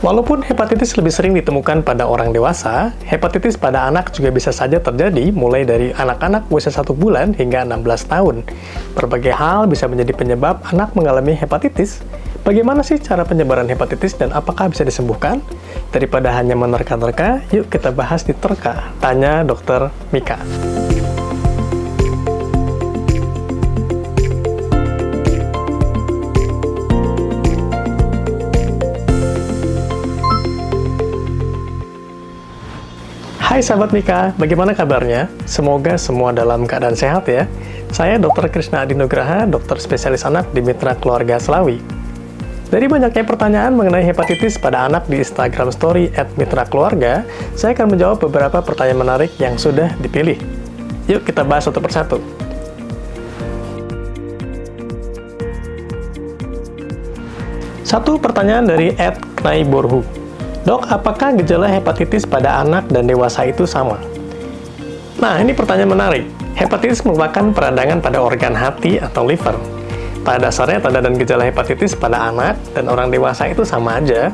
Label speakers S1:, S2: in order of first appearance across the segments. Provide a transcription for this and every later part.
S1: Walaupun hepatitis lebih sering ditemukan pada orang dewasa, hepatitis pada anak juga bisa saja terjadi mulai dari anak-anak usia 1 bulan hingga 16 tahun. Berbagai hal bisa menjadi penyebab anak mengalami hepatitis. Bagaimana sih cara penyebaran hepatitis dan apakah bisa disembuhkan? Daripada hanya menerka-nerka, yuk kita bahas di Terka. Tanya Dr. Mika. Hai sahabat Mika, bagaimana kabarnya? Semoga semua dalam keadaan sehat ya. Saya Dr. Krisna Adi Nugraha, dokter spesialis anak di Mitra Keluarga Selawi. Dari banyaknya pertanyaan mengenai hepatitis pada anak di Instagram Story @mitrakeluarga, saya akan menjawab beberapa pertanyaan menarik yang sudah dipilih. Yuk kita bahas satu persatu. Satu pertanyaan dari @knaiborhu. Dok, apakah gejala hepatitis pada anak dan dewasa itu sama? Nah, ini pertanyaan menarik. Hepatitis merupakan peradangan pada organ hati atau liver. Pada dasarnya, tanda dan gejala hepatitis pada anak dan orang dewasa itu sama aja.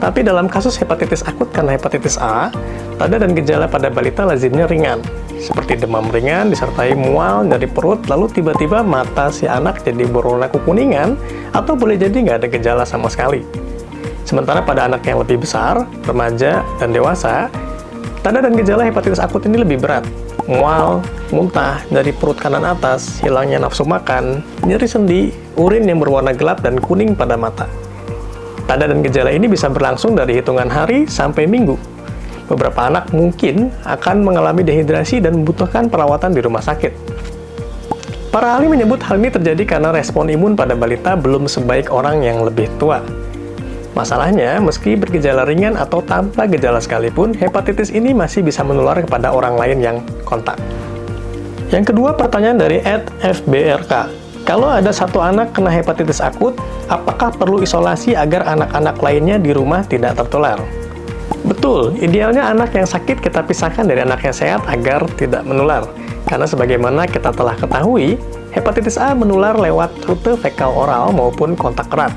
S1: Tapi dalam kasus hepatitis akut karena hepatitis A, tanda dan gejala pada balita lazimnya ringan, seperti demam ringan disertai mual, nyeri perut, lalu tiba-tiba mata si anak jadi berwarna kekuningan, atau boleh jadi nggak ada gejala sama sekali. Sementara pada anak yang lebih besar, remaja, dan dewasa, tanda dan gejala hepatitis akut ini lebih berat. Mual, muntah, nyeri perut kanan atas, hilangnya nafsu makan, nyeri sendi, urin yang berwarna gelap dan kuning pada mata. Tanda dan gejala ini bisa berlangsung dari hitungan hari sampai minggu. Beberapa anak mungkin akan mengalami dehidrasi dan membutuhkan perawatan di rumah sakit. Para ahli menyebut hal ini terjadi karena respon imun pada balita belum sebaik orang yang lebih tua. Masalahnya, meski bergejala ringan atau tanpa gejala sekalipun, hepatitis ini masih bisa menular kepada orang lain yang kontak. Yang kedua, pertanyaan dari @fbrk. Kalau ada satu anak kena hepatitis akut, apakah perlu isolasi agar anak-anak lainnya di rumah tidak tertular? Betul, idealnya anak yang sakit kita pisahkan dari anak yang sehat agar tidak menular. Karena sebagaimana kita telah ketahui, hepatitis A menular lewat rute fekal oral maupun kontak erat.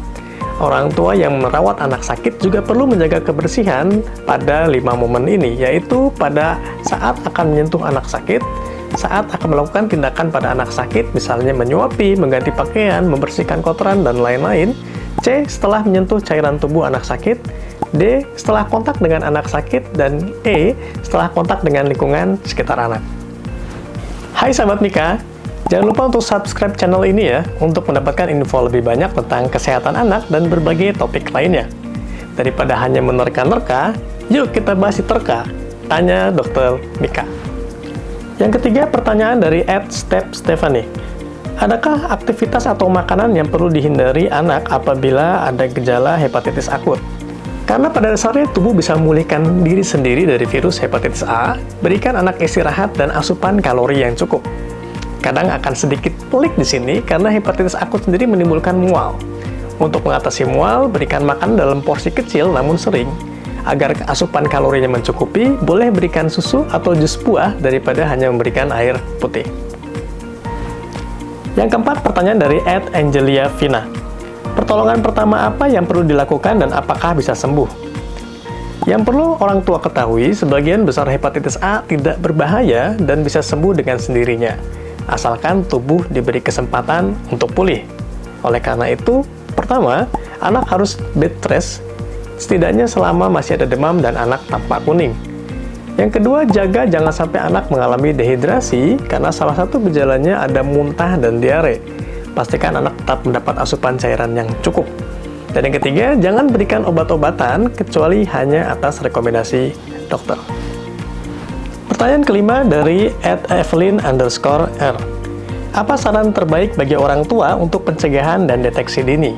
S1: Orang tua yang merawat anak sakit juga perlu menjaga kebersihan pada 5 momen ini, yaitu pada saat akan menyentuh anak sakit, saat akan melakukan tindakan pada anak sakit, misalnya menyuapi, mengganti pakaian, membersihkan kotoran, dan lain-lain. C. Setelah menyentuh cairan tubuh anak sakit. D. Setelah kontak dengan anak sakit. Dan E. Setelah kontak dengan lingkungan sekitar anak. Hai sahabat Mika, jangan lupa untuk subscribe channel ini ya, untuk mendapatkan info lebih banyak tentang kesehatan anak dan berbagai topik lainnya. Daripada hanya menerka-nerka, yuk kita bahas di Terka. Tanya Dr. Mika. Yang ketiga, pertanyaan dari @step_stephanie. Adakah aktivitas atau makanan yang perlu dihindari anak apabila ada gejala hepatitis akut? Karena pada dasarnya tubuh bisa memulihkan diri sendiri dari virus hepatitis A, berikan anak istirahat dan asupan kalori yang cukup. Kadang akan sedikit pelik di sini karena hepatitis akut sendiri menimbulkan mual. Untuk mengatasi mual, berikan makan dalam porsi kecil namun sering. Agar asupan kalorinya mencukupi, boleh berikan susu atau jus buah daripada hanya memberikan air putih. Yang keempat, pertanyaan dari @Angelia_Vina. Pertolongan pertama apa yang perlu dilakukan dan apakah bisa sembuh? Yang perlu orang tua ketahui, sebagian besar hepatitis A tidak berbahaya dan bisa sembuh dengan sendirinya, asalkan tubuh diberi kesempatan untuk pulih. Oleh karena itu, pertama, anak harus bed rest, setidaknya selama masih ada demam dan anak tampak kuning. Yang kedua, jaga jangan sampai anak mengalami dehidrasi, karena salah satu gejalanya ada muntah dan diare. Pastikan anak tetap mendapat asupan cairan yang cukup. Dan yang ketiga, jangan berikan obat-obatan, kecuali hanya atas rekomendasi dokter. Pertanyaan kelima dari @evelyn_r. Apa saran terbaik bagi orang tua untuk pencegahan dan deteksi dini?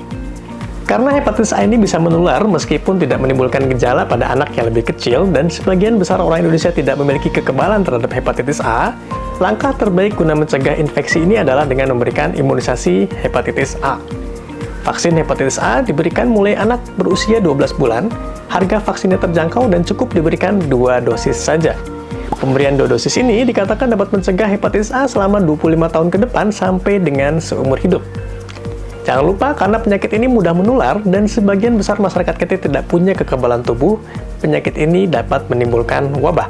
S1: Karena hepatitis A ini bisa menular meskipun tidak menimbulkan gejala pada anak yang lebih kecil dan sebagian besar orang Indonesia tidak memiliki kekebalan terhadap hepatitis A, langkah terbaik guna mencegah infeksi ini adalah dengan memberikan imunisasi hepatitis A. Vaksin hepatitis A diberikan mulai anak berusia 12 bulan, harga vaksinnya terjangkau dan cukup diberikan 2 dosis saja. Pemberian 2 dosis ini dikatakan dapat mencegah hepatitis A selama 25 tahun ke depan sampai dengan seumur hidup. Jangan lupa, karena penyakit ini mudah menular dan sebagian besar masyarakat kita tidak punya kekebalan tubuh, penyakit ini dapat menimbulkan wabah.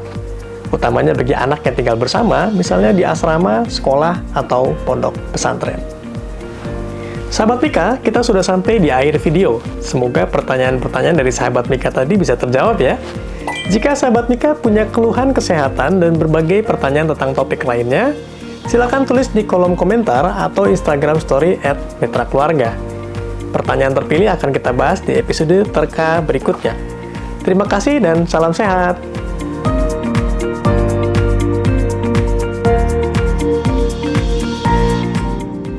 S1: Utamanya bagi anak yang tinggal bersama, misalnya di asrama, sekolah, atau pondok pesantren. Sahabat Mika, kita sudah sampai di akhir video. Semoga pertanyaan-pertanyaan dari sahabat Mika tadi bisa terjawab ya. Jika sahabat Mika punya keluhan kesehatan dan berbagai pertanyaan tentang topik lainnya, silakan tulis di kolom komentar atau Instagram story @mitrakeluarga. Pertanyaan terpilih akan kita bahas di episode terka berikutnya. Terima kasih dan salam sehat.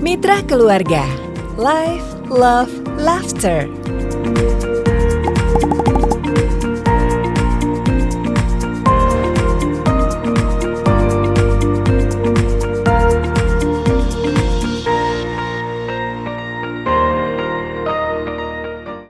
S2: Mitra Keluarga, Life, Love, Laughter.